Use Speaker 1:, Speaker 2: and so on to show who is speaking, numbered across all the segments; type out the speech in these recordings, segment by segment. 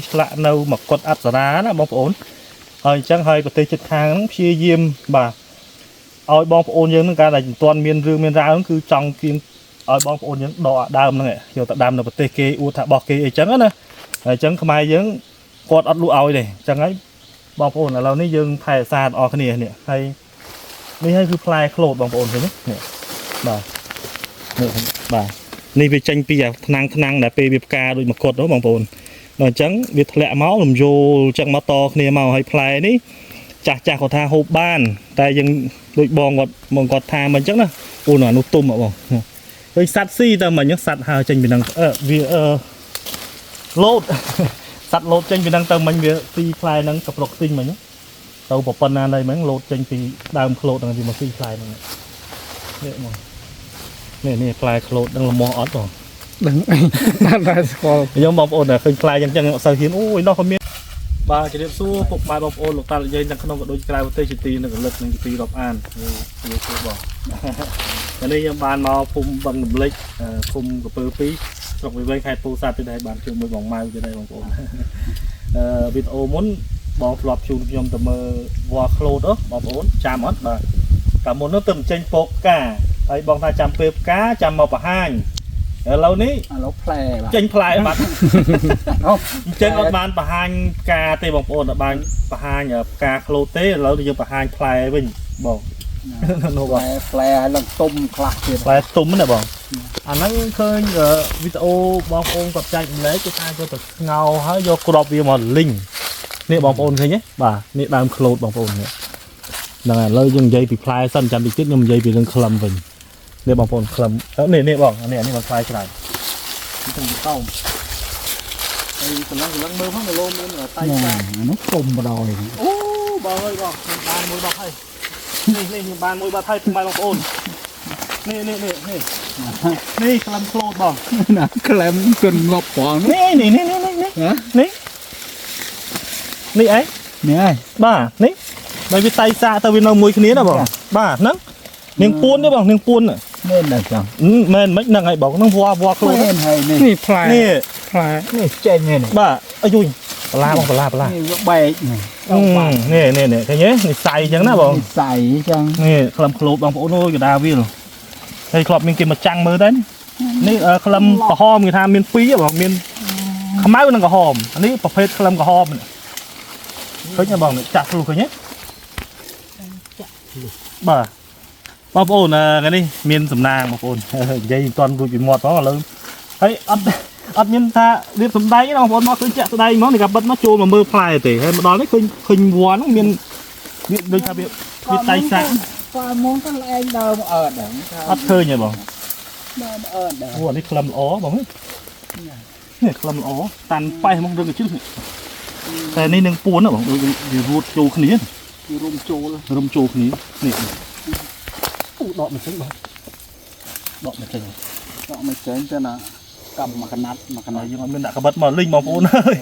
Speaker 1: ឆ្លាក់នៅមកកត់អប្សរាណាបងប្អូនហើយអញ្ចឹងហើយប្រទេសជិតខាងហ្នឹងព្យាយាមបាទឲ្យបងប្អូនយើងហ្នឹងការដែលមិនទាន់មានរឿងមានរ៉ាវហ្នឹងគឺចង់គៀងឲ្យបងប្អូនយើងដកដើមហ្នឹងយកទៅដាំនៅប្រទេសគេអួតថាបោះគេអីចឹងណាហើយអញ្ចឹងខ្មែរយើងគាត់អត់លក់ឲ្យទេអញ្ចឹងហើយបងប្អូនឥឡូវនេះយើងថែសារអស់គ្នានេះហើយនេះហើយគឺផ្លែក្លូតបងប្អូនឃើញទេនេះបាទនេះបាទនេះវាចេញពីថ្នាំងដែលពេលវាផ្កាដូចមកកត់ហ្នឹងបងប្អូនអញ្ចឹងវាធ្លាក់មករំយោលចឹងមកតគ្នាមកហើយផ្លែនេះចាស់គាត់ថាហូបបានតែយើងដូចបងគាត់ថាមិនអញ្ចឹងណាអូនអានោះទុំបងឃើញសัตว์ស៊ីតែមិនអញ្ចឹងសัตว์ហើចេញពីនឹងវាឡូតសัตว์ឡូតចេញពីនឹងទៅមិញវាស៊ីផ្លែហ្នឹងទៅប្រុកទិញមិញទៅប៉ុណ្ណាណៃមិញឡូតចេញពីដើមក្លូតហ្នឹងវាមកស៊ីផ្លែហ្នឹងនេះមកនេះផ្លែក្លូតហ្នឹងល្មមអត់បងដឹងតែស្គាល់ខ្ញុំបងប្អូនតែឃើញផ្លែយ៉ាងចឹងអត់សូវហ៊ានអូយនោះក៏មានបាទជម្រាបសួរពុកម៉ែបងប្អូនលោកតាលោកយាយទាំងក្នុងក៏ដូចក្រៅប្រទេសជាទីនឹងរលឹកនឹងទីរាប់អានជម្រាបសួរបងតែនេះខ្ញុំបានមកភូមិបឹងរំលេចភូមិកពើ2ស្រុកវិវ័យខេត្តពោធិ៍សាត់ទៀតហើយបានជួយមួយបងម៉ៅទៀតហើយបងប្អូនវីដេអូមុនបងធ្លាប់ជូនខ្ញុំទៅមើលវ៉ាក្លូតបងប្អូនចាំអត់បាទកាលមុននោះទៅចេញពកផ្កាហើយបងថាចាំពេលផ្កាចាំមកបង្ហាញឥឡូវនេះផ្លែចេញផ្លែបាត់អញ្ចឹងអត់បានបង្ហាញផ្កាទេបងប្អូនអត់បានបង្ហាញផ្កាក្លូតទេឥឡូវយើងបង្ហាញផ្លែវិញបងនោះបងផ្លែហើយឡើងទុំខ្លះទៀតផ្លែទុំណាបងអាហ្នឹងឃើញវីដេអូបងប្អូនគាត់ចែកម្លែកគេថាយកទៅស្ងោរហើយយកគ្រាប់វាមកលីងនេះបងប្អូនឃើញទេបាទនេះដើមក្លូតបងប្អូននេះហ្នឹងហើយឥឡូវយើងនិយាយពីផ្លែសិនចាំតិចទៀតខ្ញុំនិយាយពីរឿងក្លឹមវិញនេះបងប្អូនក្លឹមនេះបងនេះមកផ្លែច្រើនទាំងតោមហើយកន្លងមើលផងគីឡូមានតៃចានោះទុំបដ ாய் អូបងអើយបងខ្ញុំបានមួយបាត់ហើយនេះខ្ញុំបានមួយបាត់ហើយបងប្អូននេះក្លឹមក្លូតបងណាក្លឹមគិនងប់ផងនេះអីនេះហើយបាទនេះបើវាតៃសាទៅវានៅមួយគ្នាណាបងបាទហ្នឹងនាងពួនទេបងនាងពួនមែនដែរចឹងមែនមិនហ្នឹងហើយបងហ្នឹងវ៉ាខ្លួនមែនហើយនេះផ្លែនេះចេញនេះបាទអាយុយបលាបងបលានេះយកបែកនេះឃើញទេនេះសៃចឹងណាបងសៃចឹងនេះក្លឹមក្លូតបងប្អូនអូយកដាវាលហើយធ្លាប់មានគេមកចាំងមើលដែរនេះក្លឹមក្រហមគេថាមាន2បងមានខ្មៅនិងក្រហមអានេះប្រភេទក្លឹមក្រហមឃើញទេបងចាក់ភ្លុះឃើញទេបាទបងប្អូនថ្ងៃនេះមានសំណាងបងប្អូននិយាយមិនទាន់រួចពីមាត់ផងឥឡូវហើយអត់មានថារៀបសំដែងទេបងប្អូនមកឃើញចាក់ស្ដែងហ្មងនេះក៏បិទមកចូលមកមើលផ្លែទេហើយមកដល់នេះឃើញវ៉ាហ្នឹងមានដូចថាវាតៃសាក់ផ្លែមុនទៅឯងដើមអើតហ្នឹងអត់ឃើញទេបងដើមអើតដែរអូនេះក្លឹមល្អបងនេះក្លឹមល្អតាន់ប៉ែហ្មងរឿងកញ្ជឹងតែនេះនឹងពួនណាបងដូចវារួតចូលគ្នាវារុំចូលគ្នានេះអូដកមិនចេញបងដកមិនចេញទៅណាកម្មមកកណាត់យើងអត់មានដាក់កបិតមកលីងបងប្អូនហើយ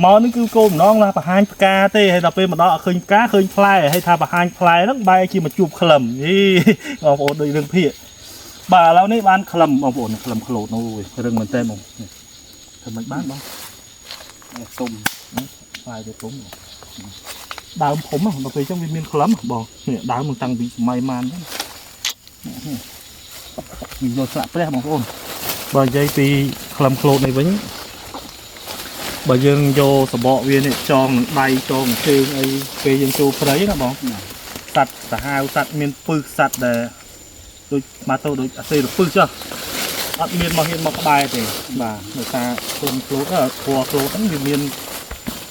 Speaker 1: មកនេះគឺគោលម្ដងណាបង្ហាញផ្កាទេហើយដល់ពេលមកដល់អត់ឃើញផ្កាឃើញផ្លែហើយថាបង្ហាញផ្លែហ្នឹងបែរជាមកជួបក្លឹមបងប្អូនដូចរឿងភាគបាទឥឡូវនេះបានក្លឹមបងប្អូនក្លឹមក្លូតនោះរឹងមែនតើបងធ្វើមិនបានបងទុំផ្លែវាទុំដើមធំដល់ពេលអញ្ចឹងវាមានក្លឹមបងនេះដើមមិនតាំងពីសម័យម៉ានទេយើងយកស្លាកព្រះបងប្អូនបើនិយាយពីក្លឹមក្លូតនេះវិញបើយើងយកសបកវានេះចងនឹងដៃចងជើងអីពេលយើងចូលព្រៃណាបងសត្វសាហាវសត្វមានពឹសសត្វដែលដូចមកទៅដូចអាសេរពឹសចុះអត់មានមកហ៊ានមកក្បែរទេបាទដោយសារគុំក្លូតព្រោះក្លូតហ្នឹងវាមាន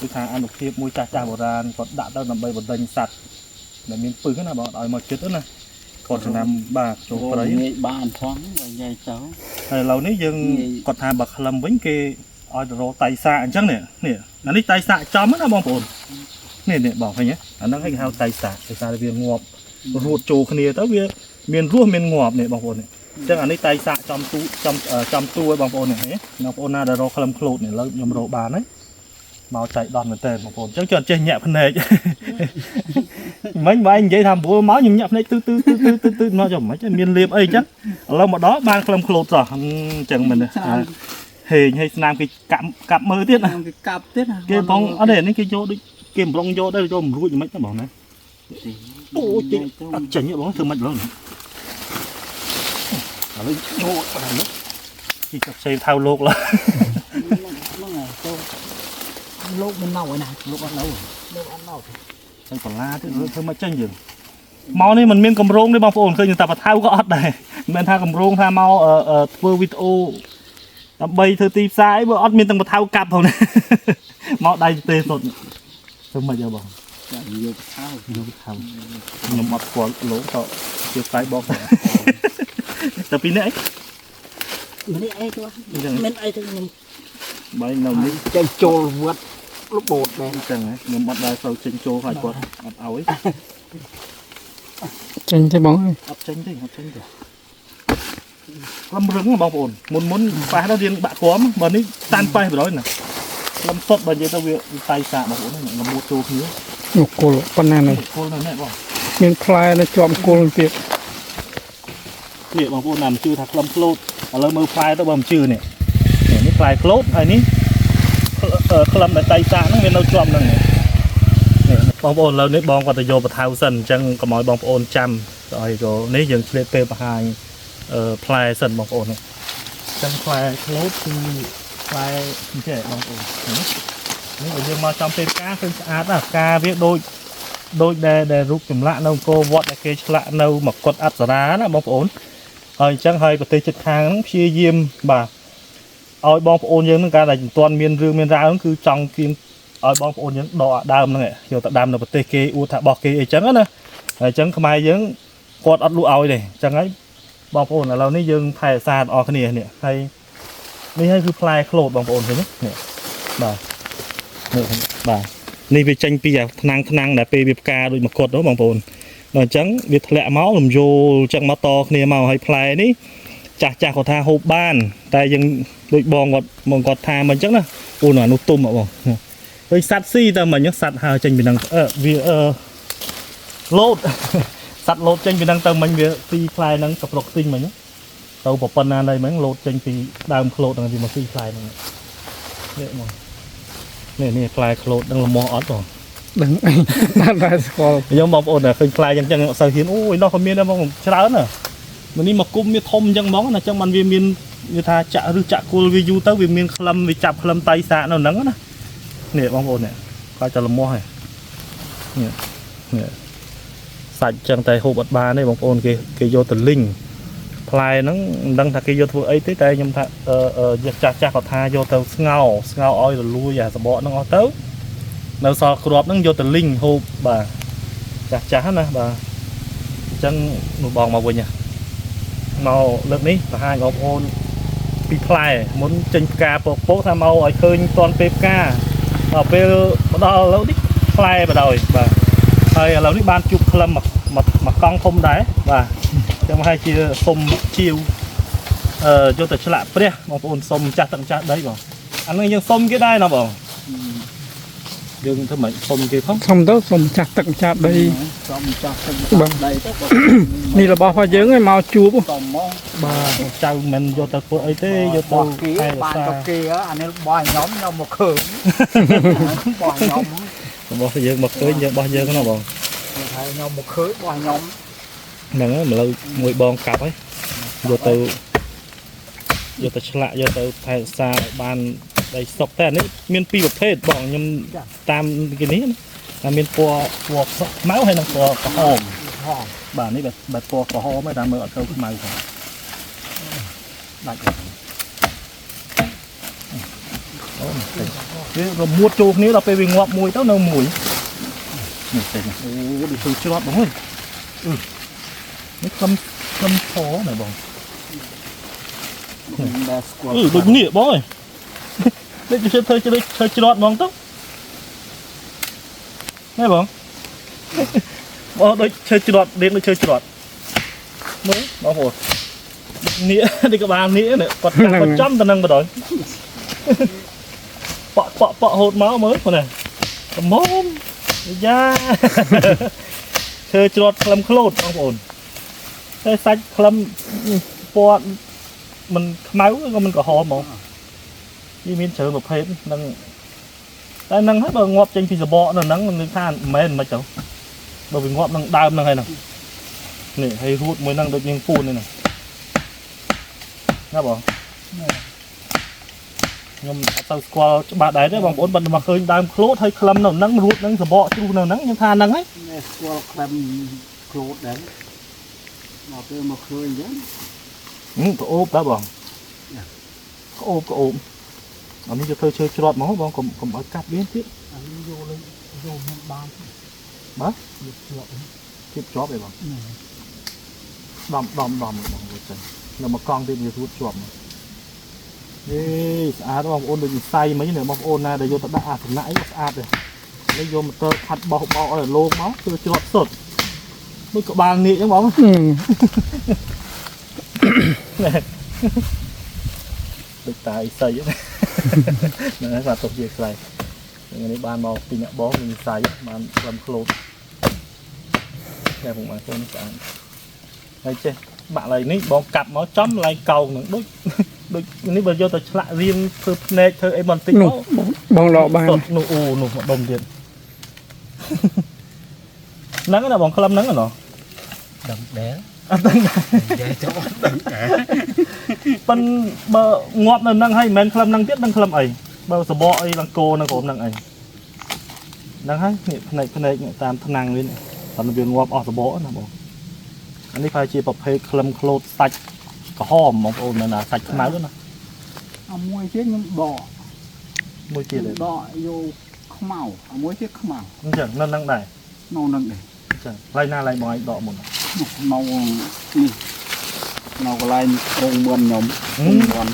Speaker 1: គឺថាអនុភាពមួយចាស់បុរាណគាត់ដាក់ទៅដើម្បីបណ្ដេញសត្វដែលមានពឹសណាបងឲ្យមកចិត្តណាគាត់ចំណាំបាទចូលព្រៃបានផងបើនិយាយទៅហើយឥឡូវនេះយើងគាត់ថាបើក្លឹមវិញគេឲ្យទៅរកតៃសាអញ្ចឹងនេះអានេះតៃសាចំណាបងប្អូននេះបងឃើញទេអាហ្នឹងគេហៅតៃសាដោយសារវាងាប់រួតចូលគ្នាទៅវាមានរស់មានងាប់នេះបងប្អូននេះអញ្ចឹងអានេះតៃសាចំទូឲ្យបងប្អូននេះបងប្អូនណាដែលរកក្លឹមក្លូតនេះឥឡូវខ្ញុំរកបានហើយមកចៃដន្យមែនតើបងប្អូនអញ្ចឹងចង់ចេះញាក់ភ្នែកមិញបើឯងនិយាយថាព្រោះមកខ្ញុំញាក់ភ្នែកទឺមកចាំមិនមានលៀបអីអញ្ចឹងឥឡូវមកដល់បានក្លឹមក្លូតសោះអញ្ចឹងមែនទេ hề hay nam cái cặp mơ tiết này
Speaker 2: cặp tiết
Speaker 1: cái bóng ở đây này cái vô đi kiếm bóng vô đây cho mình rụi mấy cái bóng này ôi chị chảnh như bóng thương mạnh lớn ở đây vô ở đây nữa chỉ chọc xây thao lột là
Speaker 2: lột bên nào vậy này lột ăn đâu
Speaker 1: chân còn la thế thương mạnh chân gì máu này mình miên cầm rong đấy bóng phồn khơi như tập thao có ọt này mình tha cầm rong tha mau ở video bay thưa tìm sai bữa ọt miên tầng thao cặp thôi này máu đây tê sột thương mạnh giờ bóng
Speaker 2: nhiều thao
Speaker 1: nhầm ọt của lỗ tọ chưa tay bóng tập pin đấy
Speaker 2: mình ấy thôi mình ấy thôi mình
Speaker 1: bay nào đi
Speaker 2: chơi trôi vượt lúc bột này
Speaker 1: chẳng ấy nhầm ọt đây sau chân trôi phải quật ọt áo ấy
Speaker 3: tranh thấy bóng
Speaker 1: ấp tranh thì lâm rừng mà bóng ổn muốn phá nó riêng bạ khóm mà ní tan bay vào đó nè lâm sốt bao nhiêu tao việc tay xạ bóng ổn này là mua trâu nữa
Speaker 3: một cô con này
Speaker 1: cô này mẹ bóng
Speaker 3: miếng fly nó chọn cô tiệt
Speaker 1: liệu bóng ổn làm chưa thật lâm float ở lâm mơ fly tao bầm chưa nè ní fly float hay ní lâm tay xạ nó bên đâu chọn lần này bóng ổn lâu nít bóng qua từ vô và thao sân chẳng có mọi bóng ổn chăm rồi rồi nít dừng lên p hai fly sân bóng ổn này chẳng fly float thì fly như thế bóng ổn nếu ở dương mà trong p cá phân át là ca viết đôi để rút chùm lạ nâu cô vọt là kê lạ nâu mà quật áp giả đá là bóng ổn rồi chẳng hơi có tê chật hàng chia diêm bà ôi bóng ổn dương cả là toàn miền rương miền ra cứ trong kim ở bóng ổn những đỏ đàm này hiểu tại đàm là một tê kê u thả bọc kê trắng á nè trắng không ai những quật ắt lũ oi này chẳng ấy bóng ổn làเรานี่ยังถ่ายสารออกเนี่ยเนี่ยใครนี่ให้คือพลายโคลดบางคนเห็นไหมเนี่ยบ่าเนี่ยบ่านี่ไปจังปีอย่างทนังแต่ไปบีบกาโดยมากดเนาะบางคนหน่อยจังวิทแหละเมาส์ลมโยจังมาต่อเนี่ยเมาให้พลายนี่จากขอทาหกบ้านแต่ยังโดยบองกดมองกดทามันจังนะอูหน่อยนุตุ้มอ่ะบ่โดยสัตว์ซี่แต่มันยังสัตว์หาจังเป็นดังโลดสัตว์โลดจังเป็นดังเติมมันเยอะตีพลายนั่งกับปลอกติ้งมันเนาะเราบอกปนอะไรมั้งโลดจังตีดามโคลดนั่งที่มาตีพลายนั่นเนี่ยมองเนี่ยพลายโคลดนั่งละมออดบ่
Speaker 3: đừngนั่นได้สกอร์
Speaker 1: ยังมองอ่อนน่ะเคยพลายยังจังเสือเห็นโอ้ยน้องเขามีได้มองชนะน่ะวันนี้มากุ้มมีทมจังมองน่ะจังมันวิมีนวิธาจะหรือจะกูวิยูเต้าวิมีนคลำวิจับคลำไตสะนั่นนั่งนะเนี่ยมองอ่อนเนี่ยก็จะละมอให้เนี่ยใส่จังไตหกบัดบาเนี่ยมองอ่อนเกยโยตลิงพลายนั่งดังถ้าเกยโยตัวไอ้ที่ใจยำถ้าจะขอทาโยเต้าเงาอ้อยหรือลุยอย่าสะบอนั่งอ้อเต้าเราสอบกรอบนั่งโยตลิงหกบ่าจ้านะบ่าจังหนูบอกมาวันเนี่ยมาเรื่องนี้แต่hai ngọc ôn bị phai muốn trình cà bột bột tham màu ở khơi toàn pep ca ở bên đó lâu đi phai vào đời và thời lâu đi ban chụp lâm mà con không đáy và trong hai chia xôm chiều cho tự chạ bia ngọc ôn xôm chặt tận chặt đấy bảo anh ấy nhưng xôm cái đai nào bảo nhưng thôi mày xôm cái không
Speaker 3: xong đó xong chặt tận chặt đây
Speaker 2: đây
Speaker 3: นี่เราบอกพอเยอะไงมาจูบ
Speaker 1: bà chào mình vô tập của ấy thế vô tập hay là
Speaker 2: bàn
Speaker 1: sao
Speaker 2: kia anh ấy bò nhóm nhau một khởi bò nhóm
Speaker 1: bao giờ mà cưới giờ bao giờ cái nào bọn
Speaker 2: thầy nhau một khởi bò nhóm
Speaker 1: nè mà lâu mùi bòn cặp ấy vô từ lạ vô từ thay xa bàn đầy sọc tên ấy miền pi một thế bọn nhâm tam cái ní là miền po máu hay là po hòm bà này bật po hòm mới làm ở đâu cái màu rồi mua chuột nếu là phải vì ngọt mùi tao nâu mùi đi từ cho lọt bóng ơi nó câm khó này bóng đừng nịa bóng ơi đây chơi cho lọt bóng tóc nghe bóng bóng đây chơi cho lọt đến đây chơi cho lọt mới bóng hồn nĩa đi các bạn nĩa này còn trăm tầng vào đó bọ hột máu mới con này móm da chơi trọt làm khô không ổn cái sạch làm bọ mình máu mình có hò mà វាមានច្រើនប្រភេទនឹងតែនឹងហើយបើងាប់ចេញពីសបកនៅហ្នឹងនឹងថាមិនមែនមិនទៅបើវាងាប់នឹងដើមហ្នឹងហើយហ្នឹងនេះហើយរួតមួយហ្នឹងដូចនាងពូននេះណាបងខ្ញុំអត់ទៅស្គាល់ច្បាស់ដែរទេបងប្អូនបើមកឃើញដើមក្លូតហើយក្លឹមនៅហ្នឹងរួតហ្នឹងសបកជ្រុះនៅហ្នឹងខ្ញុំថាហ្នឹងហើយ
Speaker 2: ស្គាល់ក្លឹមក្លូតដែរមកពេលមកឃើញអញ្ចឹង
Speaker 1: ក្អូបដែរបងក្អូបអត់នេះទៅធ្វើជើច្រត់មកបងកុំឲ្យកាត់វាទៀត
Speaker 2: អានេះយកលេងយកមិនបាន
Speaker 1: បាទ
Speaker 2: យកជាប់
Speaker 1: ទៀតជាប់ឯងបងដំបងទៅចឹងនៅមកកង់ទៀតវារួតជាប់នេះស្អាតបងប្អូនដូចវិស័យមិញនេះបងប្អូនណាដែលយកទៅដាក់អាសនៈអីស្អាតទេនេះយកម៉ូទ័រខាត់បោកឲ្យលោងមកធ្វើច្រត់សុទ្ធដូចក្បាលនាគអញ្ចឹងបងដូចតាអ៊ីស័យហ្នឹងហើយបាទទុកជាខ្សែនេះបានមកពីអ្នកបងវិស័យបានត្រឹមក្លូតតែผมមកខ្លួនស្អាតហើយចេះបាក់ឡើយនេះបងកាប់មកចំឡើងកោងនឹងដូចនេះបើយកទៅឆ្លាក់រៀងធ្វើភ្នែកធ្វើអីបន្តិចមក
Speaker 3: បងឡបាន
Speaker 1: នោះអូនោះមកដុំទៀតហ្នឹងណាបងក្លឹមហ្នឹងណ៎
Speaker 2: ដឹងដែរ
Speaker 1: អត់ដឹង
Speaker 2: និយាយចូលដឹងដែរ
Speaker 1: ប៉ិនបើងាប់នៅហ្នឹងហើយមិនមែនក្លឹមហ្នឹងទៀតដឹងក្លឹមអីបើសបកអីលង្កោនៅក្រុមហ្នឹងអីហ្នឹងហើយនេះភ្នែកតាមថ្នាំងវិញតែវាងាប់អស់សបកណាបងអានេះប្រហែលជាប្រភេទក្លឹមក្លូតសាច់ក្រហមបងប្អូននៅណាសាច់ខ្មៅណា
Speaker 2: អាមួយទៀតខ្ញុំដក
Speaker 1: មួយទៀត
Speaker 2: ដកយកខ្មៅអាមួយទៀតខ្មៅ
Speaker 1: អញ្ចឹងនៅហ្នឹងដែរ
Speaker 2: នៅនឹងដែរ
Speaker 1: អញ្ចឹងឡៃណាឡៃមកឲ្យដកមុន
Speaker 2: នៅនេះនៅកន្លែងរោងមឿនខ្ញុំមឿន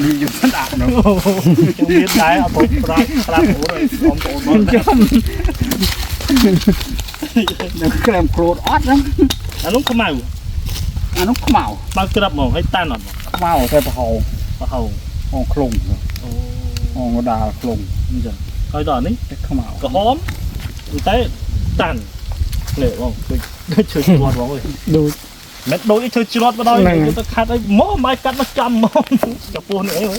Speaker 2: នេះយកស្ដាប់នោះ
Speaker 1: ខ្ញុំមានដែរអត់ទៅប្រាប់បងប្អូនមកចាំ
Speaker 2: នៅក្រែមក្រូតអត់ហ្នឹង
Speaker 1: អានោះខ្មៅ
Speaker 2: អានោះខ្មៅ
Speaker 1: បើក្រាប់មកឲ្យតាន់អត់
Speaker 2: ខ្មៅតែប្រហោង
Speaker 1: ប្រហោង
Speaker 2: ហងខ្លង
Speaker 1: អូ
Speaker 2: ហងដាលខ្លង
Speaker 1: អញ្ចឹងហើយដល់នេះ
Speaker 2: តែខ្មៅ
Speaker 1: ក្រហមតែតាន់នេះបងដូចជឿច្រត់បងអើយ
Speaker 3: ដូច
Speaker 1: មិនដូចជឿច្រត់មកដល់យកទៅខាត់អីមកមិនកាត់មកចំមកចំពោះនេះអីហ៎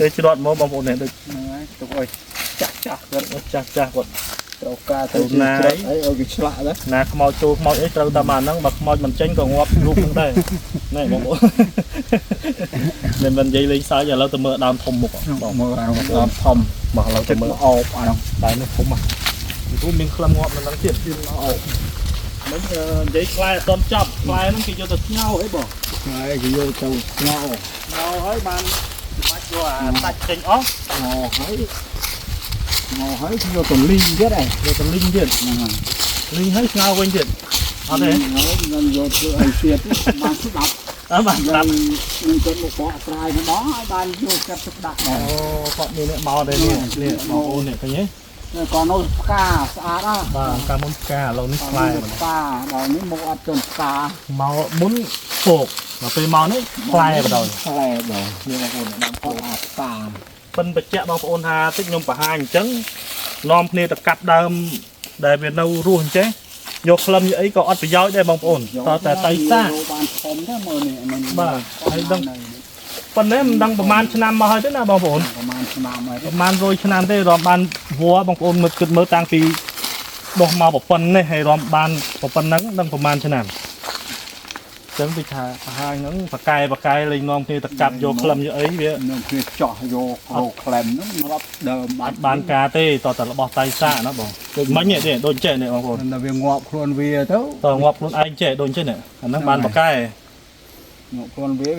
Speaker 1: ទៅច្រត់មកបងប្អូននេះដូច
Speaker 2: ហ្នឹងហើយទុកឲ្យចាស់គាត់
Speaker 1: ចាស់គាត់
Speaker 2: ត្រូវការទៅជ្រត់អីឲ្យវាឆ្លាក់ដែរ
Speaker 1: ណាខ្មោចចូលខ្មោចអីត្រូវតែមកហ្នឹងបើខ្មោចមិនចេញក៏ងាប់រូបហ្នឹងដែរណែបងប្អូនមិននិយាយលេងសើចឥឡូវទៅមើលដើមធំមុខបង
Speaker 2: មើលអានោះដល់ធំ
Speaker 1: មកឥឡូវទៅ
Speaker 2: ចិត្ត
Speaker 1: មើល
Speaker 2: អោបអានោះ
Speaker 1: ដើមនេះធំហ่ะព្រោះមានក្លឹមងាប់នៅហ្នឹងទៀតទៀតអោបមិននិយាយខ្លែអត់ទាន់ចប់ខ្លែហ្នឹងគេយកទៅស្ងោអីបង
Speaker 2: ហើយគេយកទៅស្ងោ
Speaker 1: ស្ងោហើយបានបាច់យកអាសាច់ចេញអស់
Speaker 2: ស្ងោហើយគេយកទៅលីងទៀតឯង
Speaker 1: យកទៅលីងទៀត
Speaker 2: ហ្នឹងហើយ
Speaker 1: លីងហើយស្ងោវិញទៀតអត់ទេ
Speaker 2: ហ្នឹងយកធ្វើអីទៀតបានស្ដាប់
Speaker 1: អើបានស្ដាប់
Speaker 2: នឹងគាត់មកបកស្រាយម្ដងឲ្យបានយកកាត់ស្ដាប់ដែរ
Speaker 1: អូគាត់មានមកទេនេះបងប្អូននេះឃើញទេ
Speaker 2: ក៏នៅផ្កាស្អាតណាស់
Speaker 1: បាទកាលមុនផ្កាឥឡូវនេះខ្លែមិន
Speaker 2: ផ្កាដល់នេះមកអត់ចន់ផ្កា
Speaker 1: មកមុនពកមកពេលមកនេះខ្លែបណ្ដោយ
Speaker 2: ខ្លែដល់នេះបងប្អូនបានអត់អាផ្កា
Speaker 1: ប៉ិនបញ្ជាក់បងប្អូនថាតិចខ្ញុំបង្ហាញអញ្ចឹងនាំគ្នាទៅកាត់ដើមដែលវានៅរស់អញ្ចឹងយកក្លឹមយកអីក៏អត់ប្រយោជន៍ដែរបងប្អូនតើតែតៃសា
Speaker 2: បានធំទេមើលនេះនេះ
Speaker 1: បាទហើយដឹងប៉ុន្តែមិនដឹងប្រហែលឆ្នាំមកហើយទេណាបងប្អូន
Speaker 2: ប្រហែលឆ្នាំហើយ
Speaker 1: ប្រហែល100ឆ្នាំទេរំបានវัวបងប្អូនមើលគិតមើលតាំងពីដុះមកប្រប៉ុណ្ណនេះហើយរំបានប្រប៉ុណ្ណឹងដឹងប្រហែលឆ្នាំអញ្ចឹងពីថាបង្ហាញហ្នឹងបកែលេងនាំគ្នាទៅកាប់យកក្លឹមយកអីវា
Speaker 2: នឹងគេចោះយករោក្លែមហ្នឹងរាប់ដើម
Speaker 1: អត់បានការទេតតែរបស់តៃសាណាបងដូចមិញនេះដូចចេះនេះបងប្អូន
Speaker 2: តែវាងាប់ខ្លួនវាទៅ
Speaker 1: តងាប់ខ្លួនឯងចេះដូចចេះនេះអាហ្នឹងបានបកែ
Speaker 2: ងាប់ខ្លួនវា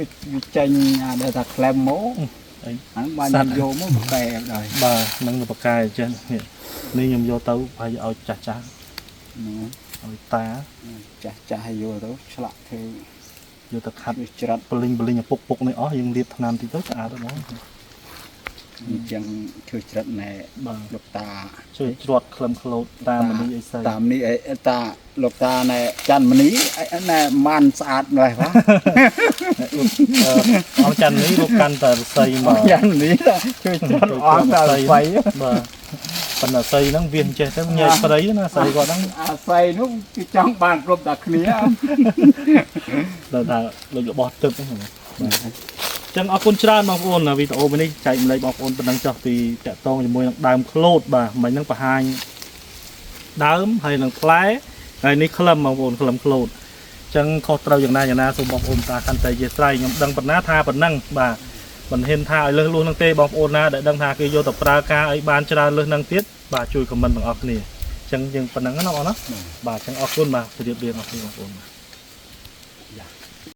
Speaker 2: ចេញអាដែលថាក្លែមមកហ្នឹងបានយកមកបកែដែរ
Speaker 1: បាទហ្នឹងបកែចេះនេះខ្ញុំយកទៅឲ្យចាស់ឲ្យតា
Speaker 2: ចាស់យកទៅឆ្លាក់ធ្វើ
Speaker 1: យកទៅខាត់
Speaker 2: វាច្រាត់
Speaker 1: បលិញឪពុកនេះអស់យើងលាបថ្នាំតិចទៅស្អាតហ្មង
Speaker 2: អញ្ចឹងធ្វើច្រិតណែ
Speaker 1: បាទ
Speaker 2: លោកតា
Speaker 1: ជួយច្រត់ក្លឹមក្លូតតាមមនីអីស្អី
Speaker 2: តាមនេះអីតាលោកតាណែច័ន្ទមនីណែម៉ាន់ស្អាតម្លេះបាទ
Speaker 1: អងច័ន្ទនេះលោកកាន់តែរស័យមក
Speaker 2: ច័ន្ទមនីជួយច្រាត់អស់តែស្បៃ
Speaker 1: បាទប៉ុន្តែស័យហ្នឹងវាចេះទៅញែកស្រីណាស្រីគាត់ហ្នឹង
Speaker 2: អាស័យនោះគឺចង់បានគ្រប់តែគ្នា
Speaker 1: ដល់ថាដូចរបស់ទឹកហ្នឹងបាទ ចឹងអរគុណច្រើនបងប្អូនវីដេអូមួយនេះចែកម្លែកបងប្អូនប៉ុណ្ណឹងចុះពីតាក់ទងជាមួយនឹងដើមក្លូតបាទមិញហ្នឹងបង្ហាញដើមហើយនឹងផ្លែហើយនេះក្លឹមបងប្អូនក្លឹមក្លូតចឹងខុសត្រូវយ៉ាងណាសូមបងប្អូនតាកាន់តែជាស្រ័យខ្ញុំដឹងប៉ុណ្ណាថាប៉ុណ្ណឹងបាទមិនហ៊ានថាឲ្យលើសលួសនឹងទេបងប្អូនណាដែលដឹងថាគេយកទៅប្រើការឲ្យបានច្រើនលើសនឹងទៀតបាទជួយខមមិនទាំងអស់គ្នាចឹងយើងប៉ុណ្ណឹងណាបងប្អូនណាបាទចឹងអរគុណបាទជម្រាបលាអរគុណបងប្អូន